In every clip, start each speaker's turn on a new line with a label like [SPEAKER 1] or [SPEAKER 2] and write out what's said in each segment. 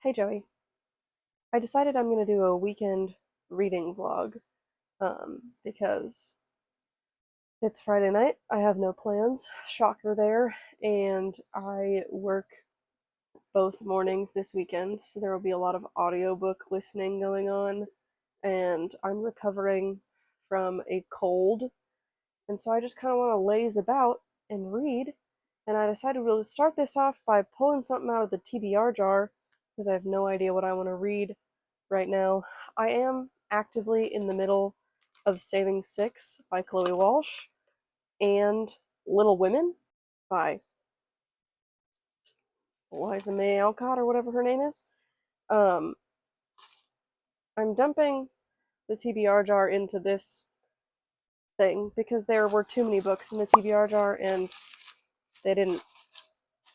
[SPEAKER 1] Hey Joey, I decided I'm gonna do a weekend reading vlog, because it's Friday night. I have no plans. Shocker there, and I work both mornings this weekend, so there will be a lot of audiobook listening going on, and I'm recovering from a cold, and so I just kind of want to laze about and read. And I decided we'll start this off by pulling something out of the TBR jar because I have no idea what I want to read right now. I am actively in the middle of Saving Six by Chloe Walsh and Little Women by Eliza May Alcott or whatever her name is. Um, I'm dumping the TBR jar into this thing because there were too many books in the TBR jar and they didn't.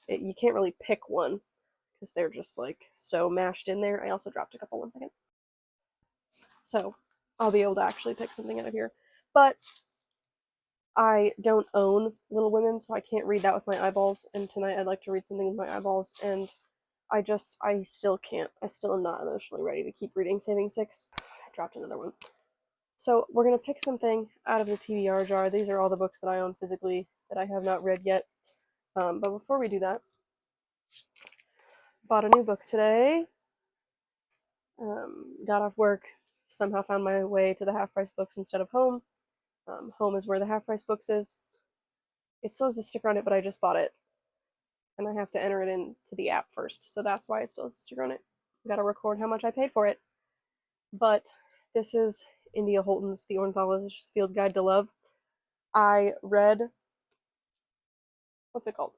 [SPEAKER 1] You can't really pick one because they're just like so mashed in there. I also dropped a couple. 1 second. So I'll be able to actually pick something out of here. But I don't own Little Women, so I can't read that with my eyeballs. And tonight I'd like to read something with my eyeballs, and I still can't. I still am not emotionally ready to keep reading Saving Six. I dropped another one. So we're gonna pick something out of the TBR jar. These are all the books that I own physically that I have not read yet. But before we do that, bought a new book today. Got off work, somehow found my way to the Half Price Books instead of home. Home is where the Half Price Books is. It still has a sticker on it, but I just bought it and I have to enter it into the app first, so that's why it still has the sticker on it. I gotta record how much I paid for it. But this is India Holton's The Ornithologist's Field Guide to Love. I read, what's it called?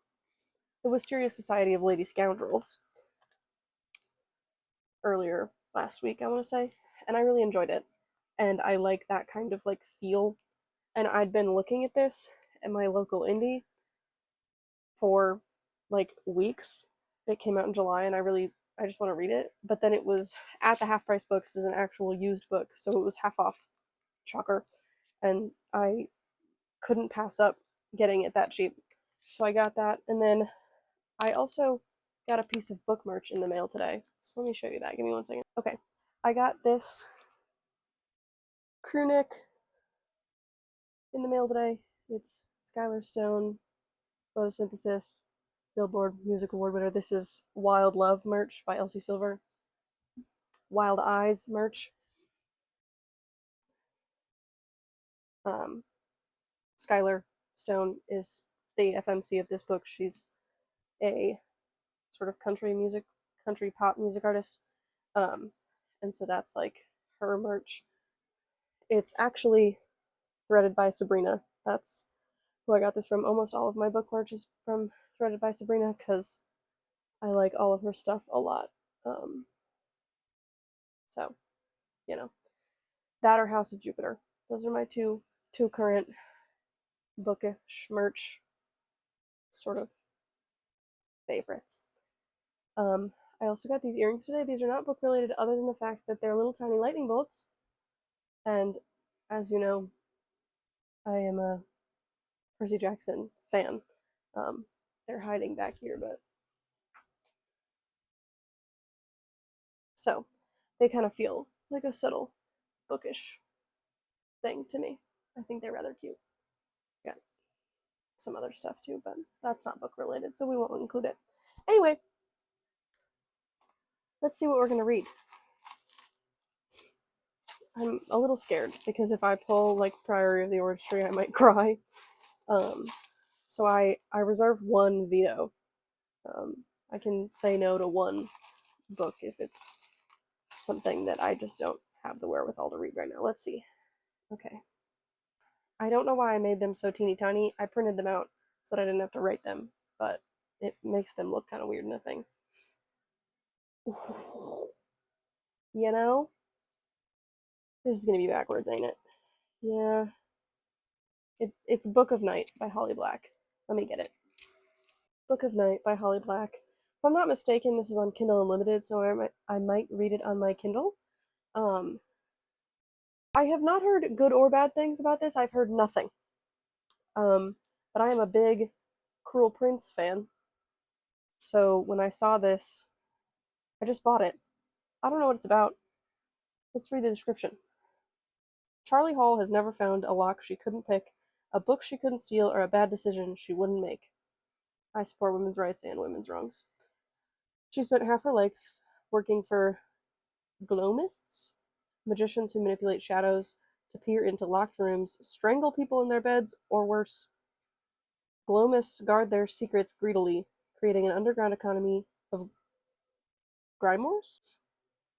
[SPEAKER 1] The Wisteria Society of Lady Scoundrels earlier last week, I want to say, and I really enjoyed it. And I like that kind of like feel. And I'd been looking at this at my local indie for like weeks. It came out in July, and I just want to read it. But then it was at the Half Price Books as an actual used book, so it was half off. Shocker. And I couldn't pass up getting it that cheap. So I got that, and then I also got a piece of book merch in the mail today. So let me show you that. Give me 1 second. Okay. I got this crew neck in the mail today. It's Skylar Stone, Photosynthesis, Billboard Music Award winner. This is Wild Love merch by Elsie Silver. Wild Eyes merch. Um, Skylar Stone is the FMC of this book. She's a sort of country pop music artist. Um, and so that's like her merch. It's actually threaded by Sabrina. That's who I got this from. Almost all of my book merch is from Threaded by Sabrina because I like all of her stuff a lot. Um, so, you know, that or House of Jupiter. Those are my two current bookish merch sort of favorites. I also got these earrings today. These are not book related, other than the fact that they're little tiny lightning bolts. And as you know, I am a Percy Jackson fan. Um, they're hiding back here, but so they kind of feel like a subtle bookish thing to me. I think they're rather cute. Got some other stuff too, but that's not book related, so we won't include it. Anyway, let's see what we're gonna read. I'm a little scared because if I pull like Priory of the Orange Tree, I might cry. Um, so I reserve one veto. I can say no to one book if it's something that I just don't have the wherewithal to read right now. Let's see. Okay. I don't know why I made them so teeny tiny. I printed them out so that I didn't have to write them, but it makes them look kind of weird in a thing. You know? This is gonna be backwards, ain't it? Yeah. It's Book of Night by Holly Black. Let me get it. Book of Night by Holly Black. If I'm not mistaken, this is on Kindle Unlimited, so I might read it on my Kindle. Um, I have not heard good or bad things about this. I've heard nothing. But I am a big Cruel Prince fan. So when I saw this I just bought it. I don't know what it's about. Let's read the description. Charlie Hall has never found a lock she couldn't pick, a book she couldn't steal, or a bad decision she wouldn't make. I support women's rights and women's wrongs. She spent half her life working for gloamists, magicians who manipulate shadows to peer into locked rooms, strangle people in their beds, or worse. Gloamists guard their secrets greedily, creating an underground economy of grimoires.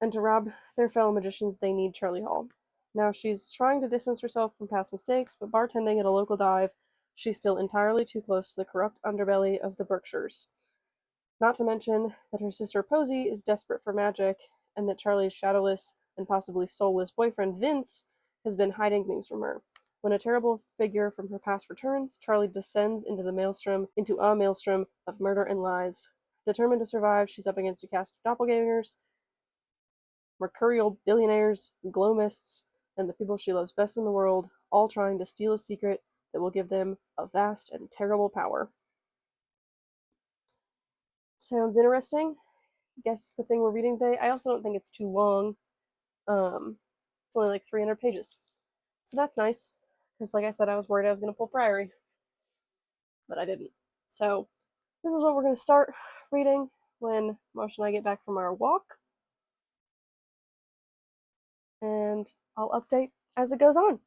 [SPEAKER 1] And to rob their fellow magicians, they need Charlie Hall. Now she's trying to distance herself from past mistakes, but bartending at a local dive, she's still entirely too close to the corrupt underbelly of the Berkshires. Not to mention that her sister Posy is desperate for magic, and that Charlie's shadowless and possibly soulless boyfriend Vince has been hiding things from her. When a terrible figure from her past returns, Charlie descends into a maelstrom of murder and lies. Determined to survive, she's up against a cast of doppelgangers, mercurial billionaires, gloamists, and the people she loves best in the world, all trying to steal a secret that will give them a vast and terrible power. Sounds interesting. Guess the thing we're reading today. I also don't think it's too long. It's only like 300 pages. So that's nice. Because like I said, I was worried I was going to pull Priory. But I didn't. So this is what we're going to start reading when Marsh and I get back from our walk. And I'll update as it goes on.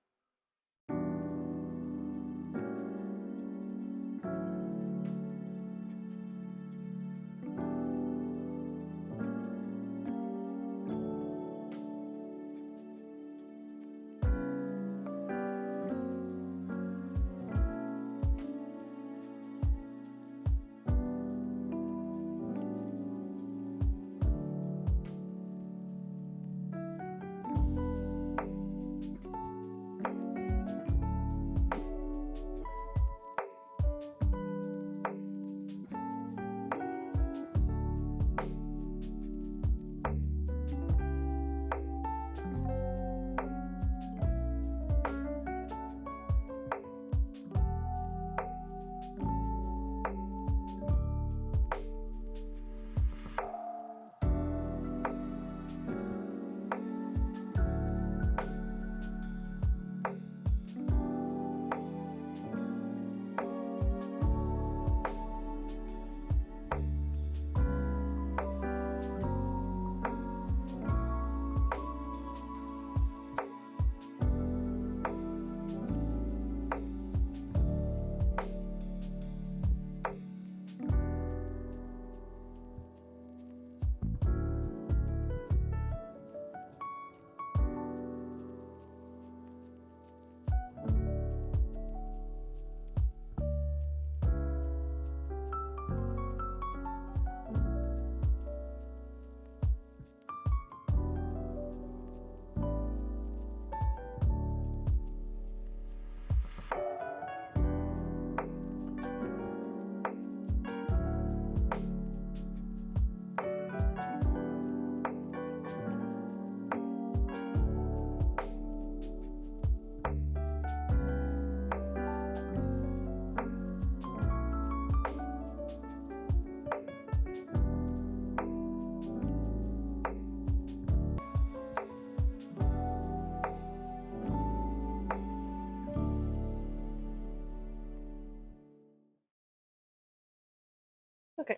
[SPEAKER 1] Okay,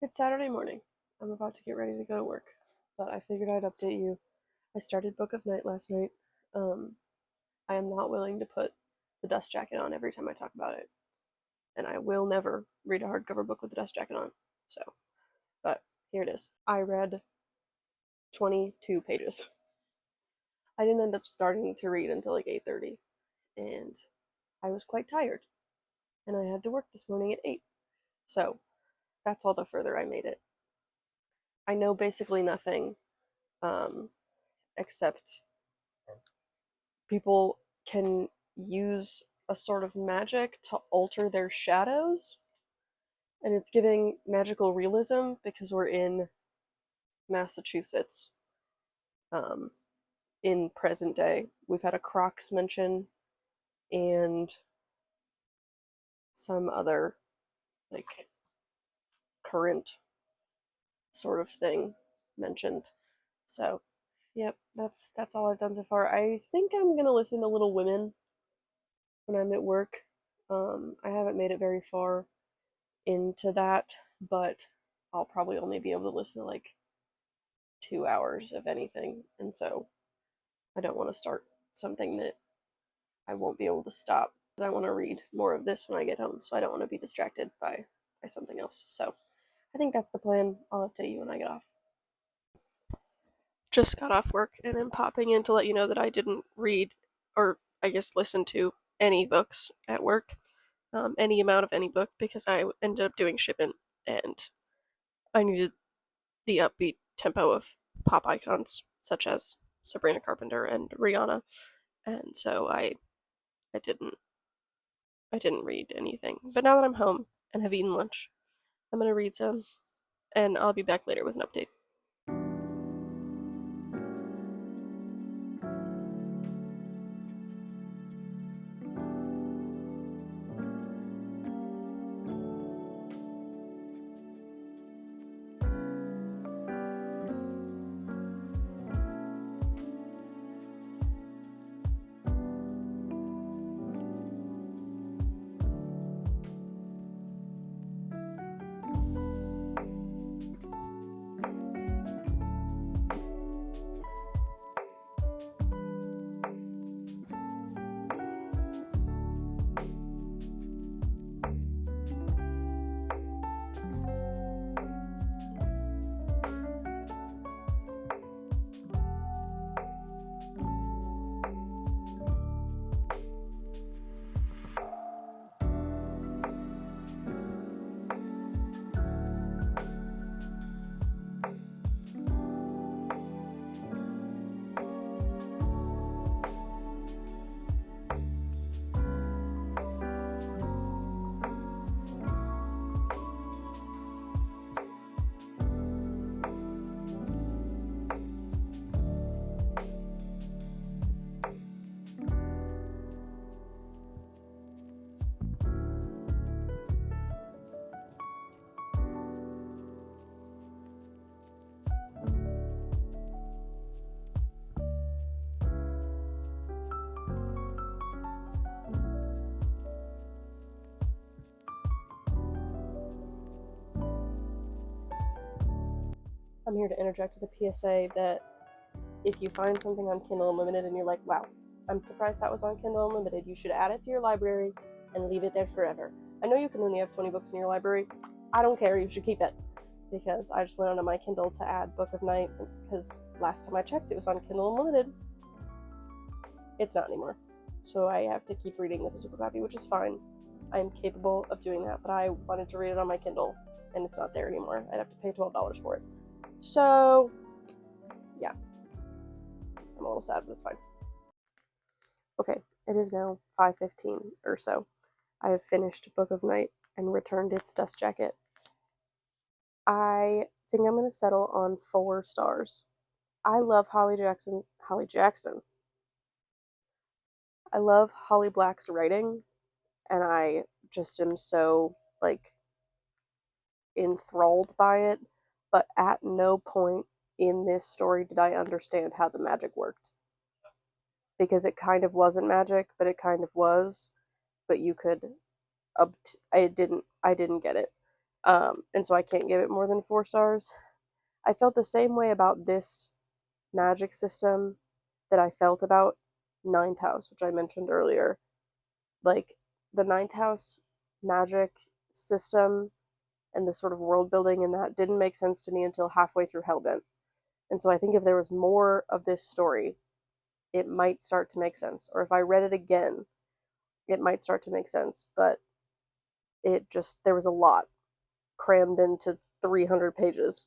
[SPEAKER 1] it's Saturday morning. I'm about to get ready to go to work, but I figured I'd update you. I started Book of Night last night. I am not willing to put the dust jacket on every time I talk about it, and I will never read a hardcover book with the dust jacket on. So, but here it is. I read 22 pages. I didn't end up starting to read until like 8:30, and I was quite tired, and I had to work this morning at 8. So, that's all the further I made it. I know basically nothing, um, except people can use a sort of magic to alter their shadows, and it's giving magical realism because we're in Massachusetts, um, in present day. We've had a Crocs mention and some other like current sort of thing mentioned. So, yep, that's all I've done so far. I think I'm gonna listen to Little Women when I'm at work. I haven't made it very far into that, but I'll probably only be able to listen to like 2 hours of anything, and so I don't want to start something that I won't be able to stop. I want to read more of this when I get home, so I don't want to be distracted by something else. So I think that's the plan. I'll update you when I get off. Just got off work and I'm popping in to let you know that I didn't read, or I guess listen to, any books at work, any amount of any book, because I ended up doing shipment and I needed the upbeat tempo of pop icons such as Sabrina Carpenter and Rihanna, and so I didn't I didn't read anything. But now that I'm home and have eaten lunch, I'm gonna read some, and I'll be back later with an update. I'm here to interject with a PSA that if you find something on Kindle Unlimited and you're like, wow, I'm surprised that was on Kindle Unlimited, you should add it to your library and leave it there forever. I know you can only have 20 books in your library. I don't care, you should keep it. Because I just went onto my Kindle to add Book of Night, because last time I checked it was on Kindle Unlimited. It's not anymore. So I have to keep reading the physical copy, which is fine. I'm capable of doing that, but I wanted to read it on my Kindle, and it's not there anymore. I'd have to pay $12 for it. So, yeah. I'm a little sad, but it's fine. Okay, it is now 5:15 or so. I have finished Book of Night and returned its dust jacket. I think I'm going to settle on 4 stars. I love Holly Jackson. I love Holly Black's writing, and I just am so, like, enthralled by it, but at no point in this story did I understand how the magic worked. Because it kind of wasn't magic, but it kind of was, but you could I didn't get it. And so I can't give it more than 4 stars. I felt the same way about this magic system that I felt about Ninth House, which I mentioned earlier. Like, the Ninth House magic system and the sort of world building in that didn't make sense to me until halfway through Hellbent. And so I think if there was more of this story, it might start to make sense. Or if I read it again, it might start to make sense. But there was a lot crammed into 300 pages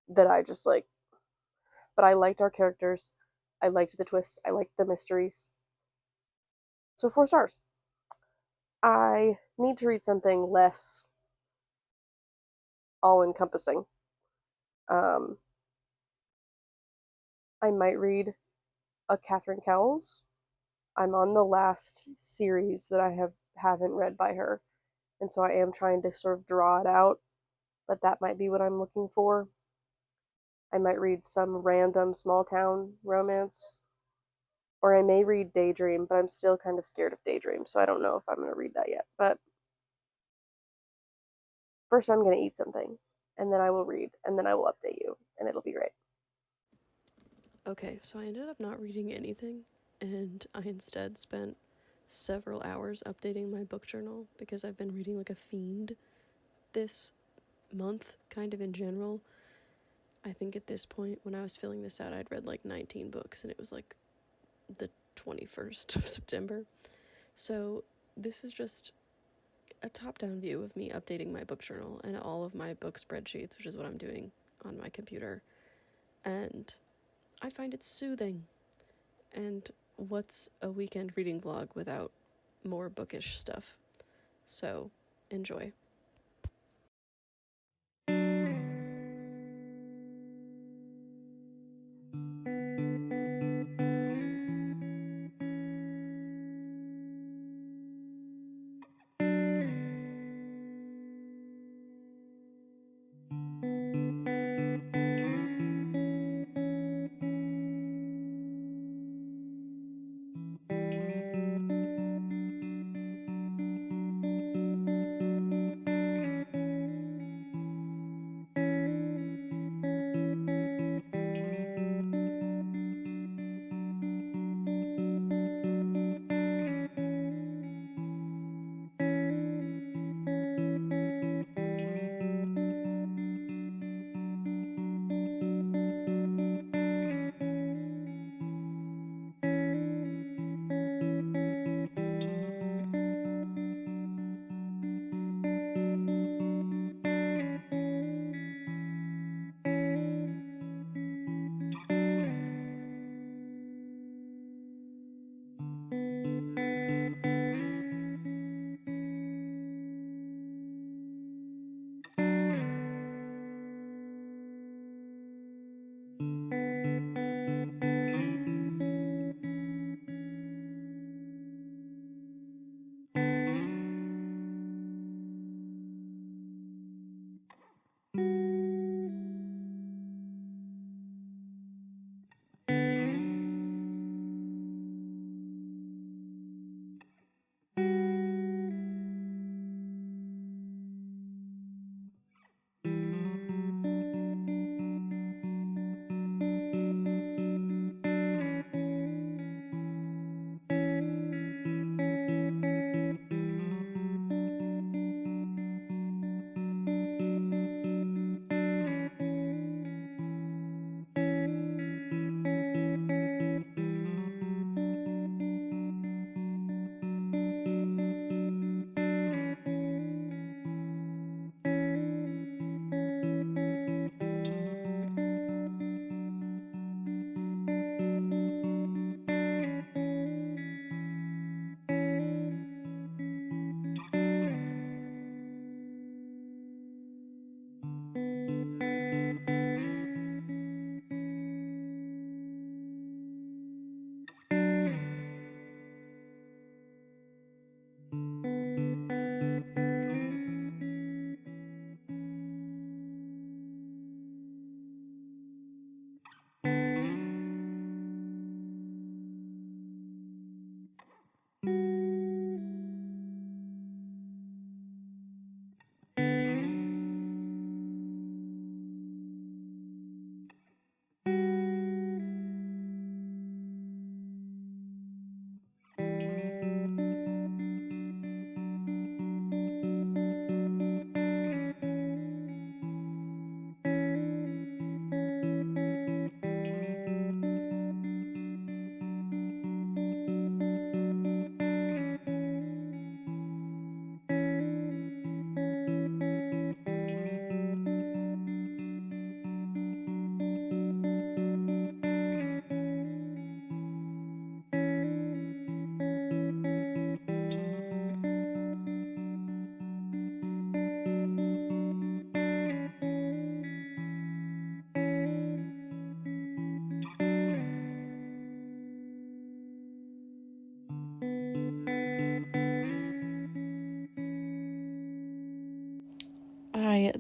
[SPEAKER 1] that I just like. But I liked our characters. I liked the twists. I liked the mysteries. So 4 stars. I need to read something less all encompassing. I might read a Catherine Cowles. I'm on the last series that I haven't read by her, and so I am trying to sort of draw it out but that might be what I'm looking for. I might read some random small town romance, or I may read Daydream, but I'm still kind of scared of Daydream, so I don't know if I'm going to read that yet. But first, I'm going to eat something, and then I will read, and then I will update you, and it'll be great.
[SPEAKER 2] Okay, so I ended up not reading anything, and I instead spent several hours updating my book journal because I've been reading like a fiend this month, kind of in general. I think at this point, when I was filling this out, I'd read like 19 books, and it was like the 21st of September. So this is just a top-down view of me updating my book journal and all of my book spreadsheets, which is what I'm doing on my computer. And I find it soothing. And what's a weekend reading vlog without more bookish stuff? So, enjoy.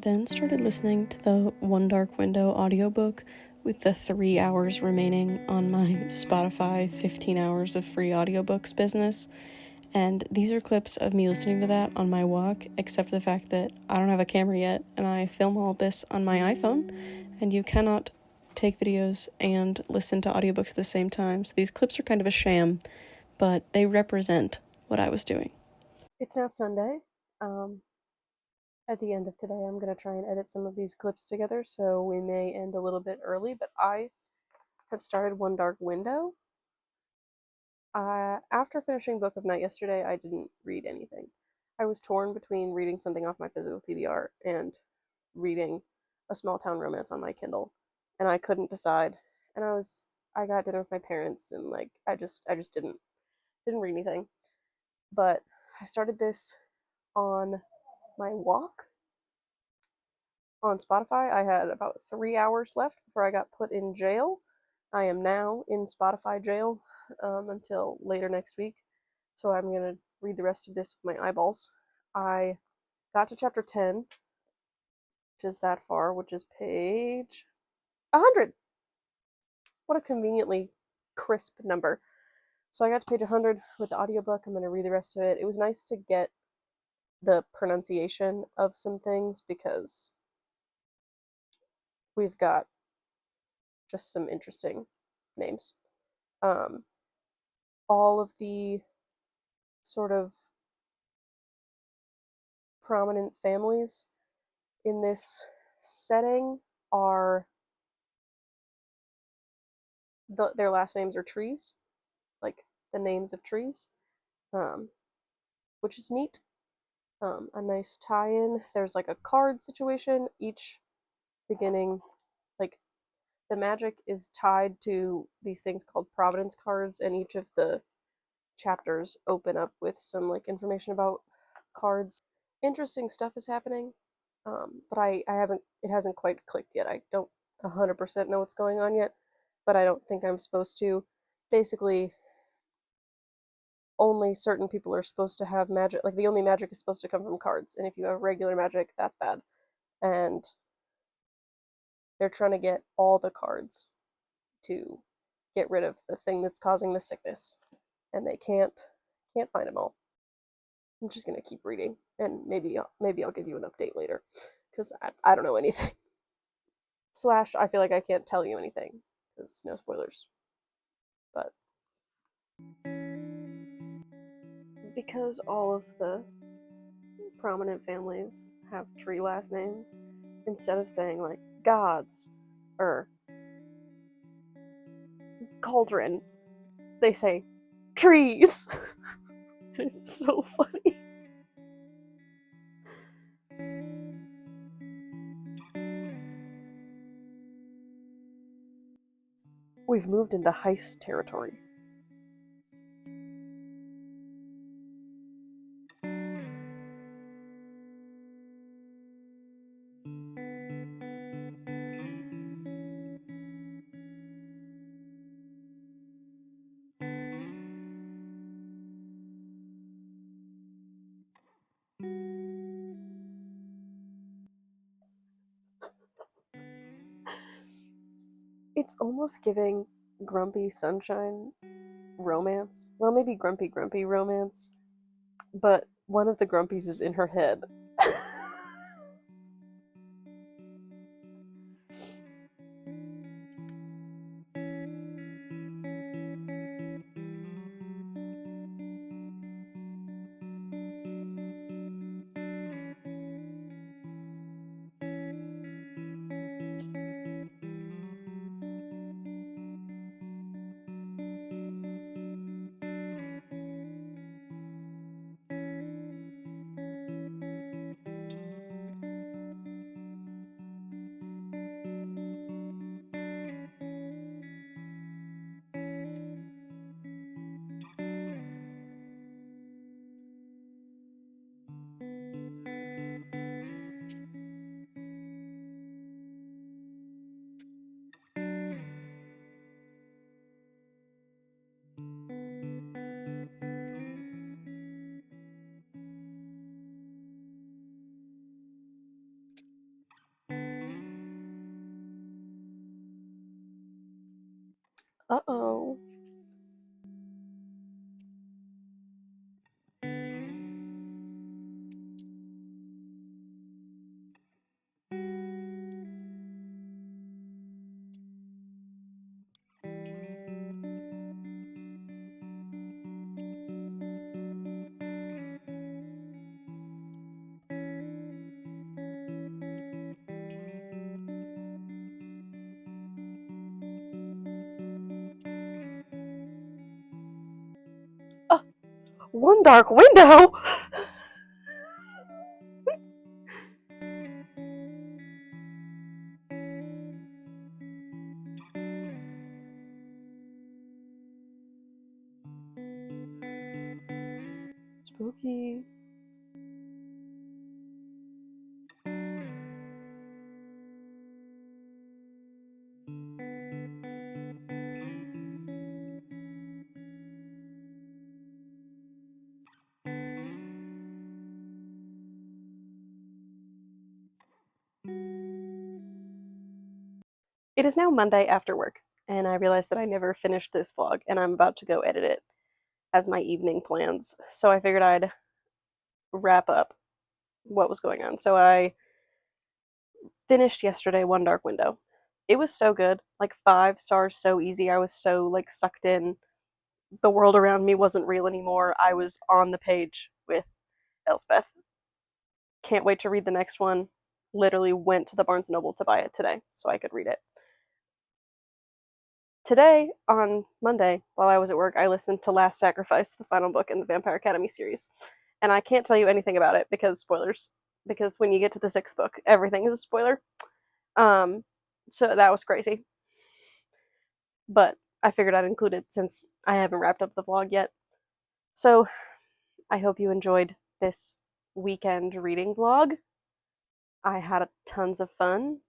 [SPEAKER 2] then started listening to the One Dark Window audiobook with the 3 hours remaining on my Spotify 15 hours of free audiobooks business. And these are clips of me listening to that on my walk, except for the fact that I don't have a camera yet, and I film all this on my iPhone, and you cannot take videos and listen to audiobooks at the same time. So these clips are kind of a sham, but they represent what I was doing.
[SPEAKER 1] It's now Sunday. At the end of today, I'm going to try and edit some of these clips together, so we may end a little bit early, but I have started One Dark Window. After finishing Book of Night yesterday, I didn't read anything. I was torn between reading something off my physical TBR and reading a small town romance on my Kindle, and I couldn't decide. And I got dinner with my parents, and like I just didn't read anything. But I started this on my walk on Spotify. I had about 3 hours left before I got put in jail. I am now in Spotify jail until later next week. So I'm going to read the rest of this with my eyeballs. I got to chapter 10, which is that far, which is page 100. What a conveniently crisp number. So I got to page 100 with the audiobook. I'm going to read the rest of it. It was nice to get the pronunciation of some things because we've got just some interesting names. All of the sort of prominent families in this setting are their last names are trees, like the names of trees, which is neat. A nice tie-in. There's like a card situation. Each beginning, like the magic is tied to these things called Providence cards, and each of the chapters open up with some like information about cards. Interesting stuff is happening, but I haven't. It hasn't quite clicked yet. I don't 100% know what's going on yet, but I don't think I'm supposed to. Basically, only certain people are supposed to have magic. Like the only magic is supposed to come from cards, and if you have regular magic, that's bad. And they're trying to get all the cards to get rid of the thing that's causing the sickness, and they can't find them all. I'm just gonna keep reading, and maybe I'll give you an update later, because I don't know anything. Slash, I feel like I can't tell you anything because no spoilers. But because all of the prominent families have tree last names, instead of saying like gods or cauldron, they say trees. It's so funny. We've moved into heist territory. It's almost giving Grumpy Sunshine romance. Well, maybe Grumpy romance, but one of the Grumpies is in her head. Uh-oh. One dark window? Spooky. It is now Monday after work, and I realized that I never finished this vlog, and I'm about to go edit it as my evening plans. So I figured I'd wrap up what was going on. So I finished yesterday One Dark Window. It was so good, like 5 stars, so easy. I was so like sucked in. The world around me wasn't real anymore. I was on the page with Elspeth. Can't wait to read the next one. Literally went to the Barnes & Noble to buy it today so I could read it. Today, on Monday, while I was at work, I listened to Last Sacrifice, the final book in the Vampire Academy series. And I can't tell you anything about it because spoilers. Because when you get to the 6th book, everything is a spoiler. So that was crazy. But I figured I'd include it since I haven't wrapped up the vlog yet. So I hope you enjoyed this weekend reading vlog. I had tons of fun.